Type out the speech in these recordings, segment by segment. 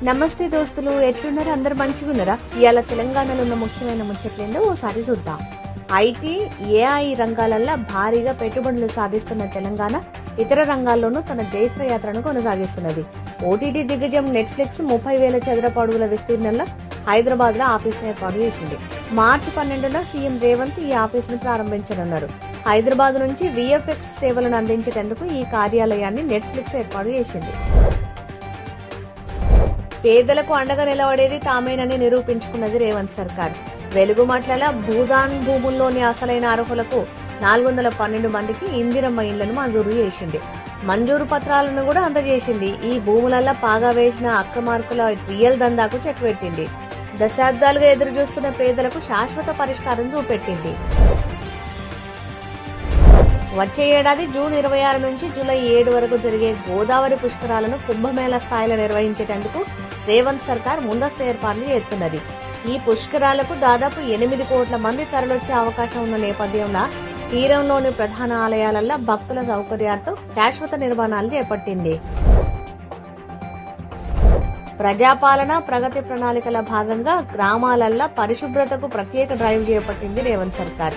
నమస్తే దోస్తులు, ఎట్లున్నారు? అందరు మంచిగున్నారా? ఇవాళ తెలంగాణలో ఉన్న ముఖ్యమైన ముచ్చట్లేందో ఓసారి చూద్దాం. ఐటీ, ఏఐ రంగాలల్లో భారీగా పెట్టుబడులు సాధిస్తున్న తెలంగాణ ఇతర రంగాల్లోనూ తన జైత్రయాత్రను కొనసాగిస్తున్నది. ఓటీటీ దిగ్గజం నెట్ఫ్లిక్స్ 30,000 చదరపు అడుగుల విస్తీర్ణంలో హైదరాబాద్ లో ఆఫీస్ ను ఏర్పాటు చేసింది. మార్చి 12న సీఎం రేవంత్ ఈ ఆఫీస్ ను ప్రారంభించనున్నారు. హైదరాబాద్ నుంచి విఎఫ్ఎక్స్ సేవలను అందించేందుకు ఈ కార్యాలయాన్ని నెట్ఫ్లిక్స్ ఏర్పాటు చేసింది. పేదలకు అండగా నిలబడేది తామేనని నిరూపించుకున్నది రేవంత్ సర్కార్. వెలుగుమట్ల భూదాన్ భూముల్లోని అసలైన అర్హులకు 412 మందికి ఇందిరమ్మ ఇళ్లను మంజూరు చేసింది. మంజూరు పత్రాలను కూడా అందజేసింది. ఈ భూములలో పాగా వేసిన అక్రమార్కుల రియల్ దందాకు చెక్ పెట్టింది. దశాబ్దాలుగా ఎదురు చూస్తున్న పేదలకు శాశ్వత పరిష్కారం చూపెట్టింది. వచ్చే ఏడాది జూన్ 26 నుంచి జూలై 7 వరకు జరిగే గోదావరి పుష్కరాలను కుంభమేళా స్థాయిలో నిర్వహించేందుకు రేవంత్ సర్కార్ ముందస్తు ఏర్పాట్లు చేస్తున్నది. ఈ పుష్కరాలకు దాదాపు 8 కోట్ల మంది తరలొచ్చే అవకాశం ఉన్న నేపథ్యంలో తీరంలోని ప్రధాన ఆలయాలలో భక్తుల సౌకర్యార్థం శాశ్వత నిర్మాణాలు చేపట్టింది. ప్రజాపాలన ప్రగతి ప్రణాళికల భాగంగా గ్రామాలల్లో పరిశుభ్రతకు ప్రత్యేక డ్రైవ్ చేపట్టింది రేవంత్ సర్కార్.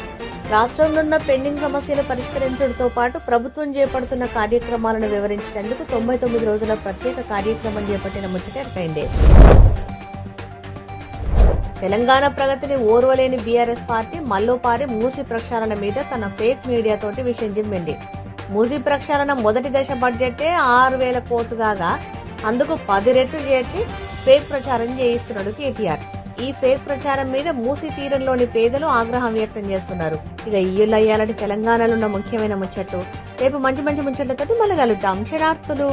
రాష్ట్రంలో ఉన్న పెండింగ్ సమస్యలు పరిష్కరించడంతో పాటు ప్రభుత్వం చేపడుతున్న కార్యక్రమాలను వివరించేందుకు 99 రోజుల ప్రత్యేక కార్యక్రమం చేపట్టిన ముచ్చట ఎరుకైంది. తెలంగాణ ప్రగతిని ఓర్వలేని బీఆర్ఎస్ పార్టీ మల్లోపారి మూసీ ప్రక్షాళన మీద తన ఫేక్ మీడియా తోటి విషయం జిమ్మింది. మూసీ ప్రక్షాళన మొదటి దశ బడ్జెటే 6,000 కోట్లు కాగా అందుకు 10 రెట్లు చేర్చి ఫేక్ ప్రచారం చేయిస్తున్నాడు కేటీఆర్. ఈ ఫేక్ ప్రచారం మీద మూసీ తీరంలోని పేదలు ఆగ్రహం వ్యక్తం చేస్తున్నారు. ఇక ఇయ్యాలంటే తెలంగాణలో ఉన్న ముఖ్యమైన ముచ్చట్లు రేపు మంచి ముచ్చట్లతో మళ్ళీ కలుద్దాం. శరార్థులు.